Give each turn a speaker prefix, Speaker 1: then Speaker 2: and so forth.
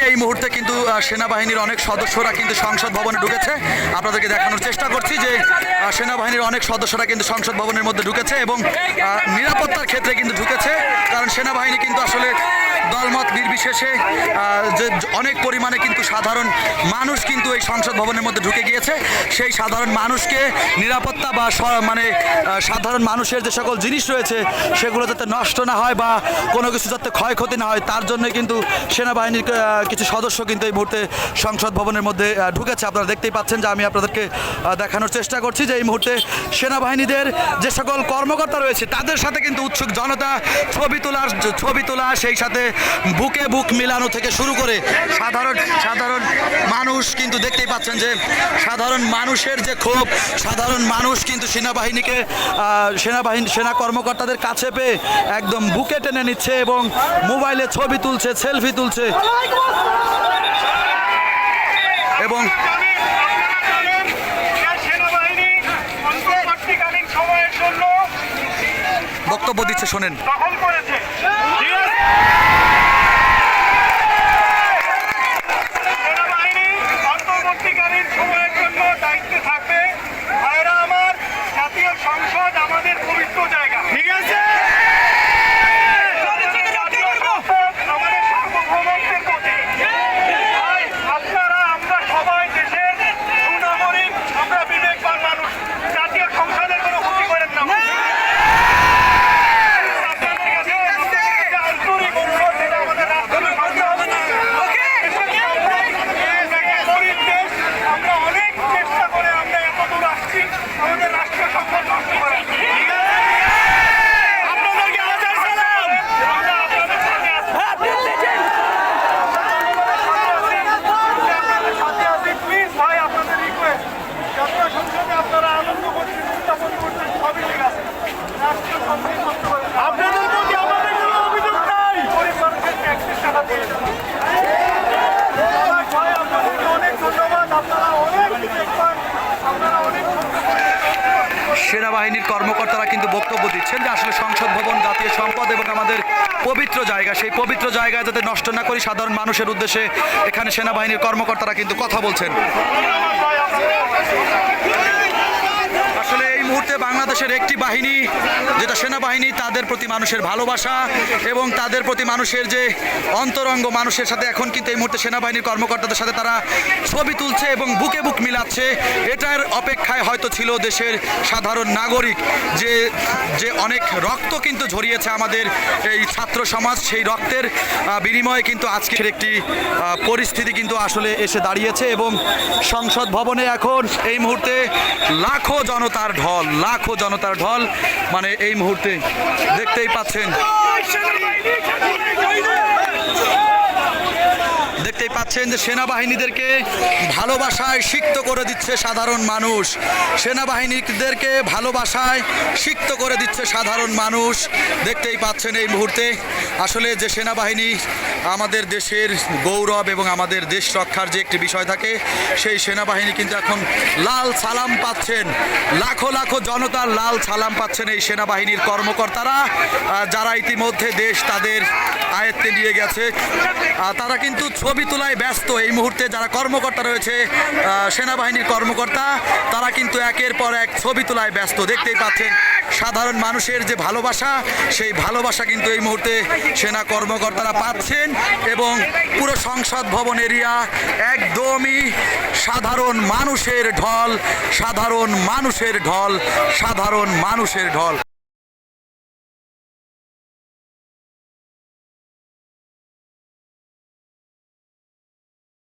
Speaker 1: এই মুহূর্তে কিন্তু সেনাবাহিনীর অনেক সদস্যরা কিন্তু সংসদ ভবনে ঢুকেছে। আপনাদেরকে দেখানোর চেষ্টা করছি যে সেনাবাহিনীর অনেক সদস্যরা কিন্তু সংসদ ভবনের মধ্যে ঢুকেছে এবং নিরাপত্তার ক্ষেত্রে কিন্তু ঢুকেছে, কারণ সেনাবাহিনী কিন্তু আসলে দলমত নির্বিশেষে যে অনেক পরিমাণে কিন্তু সাধারণ মানুষ কিন্তু এই সংসদ ভবনের মধ্যে ঢুকে গিয়েছে। সেই সাধারণ মানুষকে নিরাপত্তা বা মানে সাধারণ মানুষের যে সকল জিনিস রয়েছে সেগুলো যাতে নষ্ট না হয় বা কোনো কিছু যাতে ক্ষয়ক্ষতি না হয় তার জন্য কিন্তু সেনাবাহিনীর কিছু সদস্য কিন্তু এই মুহূর্তে সংসদ ভবনের মধ্যে ঢুকেছে। আপনারা দেখতেই পাচ্ছেন যে আমি আপনাদেরকে দেখানোর চেষ্টা করছি যে এই মুহূর্তে সেনাবাহিনীদের যে সকল কর্মকর্তা রয়েছে তাদের সাথে কিন্তু উৎসুক জনতা ছবি তোলা সেই সাথে বুকে বুক মিলানো থেকে শুরু করে সাধারণ মানুষ কিন্তু দেখতেই পাচ্ছেন যে সাধারণ মানুষের যে ক্ষোভ, সাধারণ মানুষ কিন্তু সেনা কর্মকর্তাদের কাছে পেয়ে একদম বুকে টেনে নিচ্ছে এবং মোবাইলে ছবি তুলছে, সেলফি তুলছে এবং বক্তব্য দিচ্ছে, শোনেন।
Speaker 2: সংসদ আমাদের পবিত্র জায়গা, ঠিক আছে, আমাদের সার্বভৌমত্বের প্রতি। আপনারা আমরা সবাই দেশের সুনাগরিক, আমরা বিবেকবান মানুষ, জাতীয় সংসদের কোনো ক্ষতি করেন না। আপনাদের কাছে আন্তরিক অনুরোধ, যেটা আমাদের রাষ্ট্রীয় আমরা অনেক চেষ্টা করে আমরা এতদূর আসছি, আমাদের রাষ্ট্রীয় সম্পদ নষ্ট করেন।
Speaker 1: সেনাবাহিনীর কর্মকর্তারা কিন্তু বক্তব্য দিচ্ছেন যে আসলে সংসদ ভবন জাতীয় সম্পদ এবং আমাদের পবিত্র জায়গা, সেই পবিত্র জায়গায় যাতে নষ্ট না করি সাধারণ মানুষের উদ্দেশ্যে এখানে সেনাবাহিনীর কর্মকর্তারা কিন্তু কথা বলছেন। আসলে এই মুহূর্তে বাংলাদেশের একটি বাহিনী যেটা সেনাবাহিনী, তাদের প্রতি মানুষের ভালোবাসা এবং তাদের প্রতি মানুষের যে অন্তরঙ্গ, মানুষের সাথে এখন কিন্তু এই মুহূর্তে সেনাবাহিনীর কর্মকর্তাদের সাথে তারা ছবি তুলছে এবং বুকে বুক মিলাচ্ছে। এটার অপেক্ষায় হয়তো ছিল দেশের সাধারণ নাগরিক, যে অনেক রক্ত কিন্তু ঝরিয়েছে আমাদের এই ছাত্র সমাজ, সেই রক্তের বিনিময়ে কিন্তু আজকের একটি পরিস্থিতি কিন্তু আসলে এসে দাঁড়িয়েছে এবং সংসদ ভবনে এখন এই মুহূর্তে লাখো জনতার ঢল, মানে এই মুহূর্তে দেখতেই পাচ্ছেন যে সেনাবাহিনীদেরকে ভালোবাসায় সিক্ত করে দিচ্ছে সাধারণ মানুষ, সেনাবাহিনীদেরকে ভালোবাসায় সিক্ত করে দিচ্ছে সাধারণ মানুষ। দেখতেই পাচ্ছেন এই মুহূর্তে আসলে যে সেনাবাহিনী আমাদের দেশের গৌরব এবং আমাদের দেশ রক্ষার যে একটি বিষয় থাকে, সেই সেনাবাহিনী কিন্তু এখন লাল সালাম পাচ্ছেন, লাখো লাখো জনতার লাল সালাম পাচ্ছেন এই সেনাবাহিনীর কর্মকর্তারা, যারা ইতিমধ্যে দেশ তাদের আয়ত্তে নিয়ে গেছে। তারা কিন্তু ছবি তোলায় ব্যস্ত এই মুহূর্তে। যারা কর্মকর্তা রয়েছে, সেনাবাহিনীর কর্মকর্তা, তারা কিন্তু একের পর এক ছবি তোলায় ব্যস্ত। দেখতেই পাচ্ছেন সাধারণ মানুষের যে ভালোবাসা, সেই ভালোবাসা কিন্তু এই মুহূর্তে সেনা কর্মকর্তারা পাচ্ছেন এবং পুরো সংসদ ভবন এরিয়া একদমই সাধারণ মানুষের ঢল।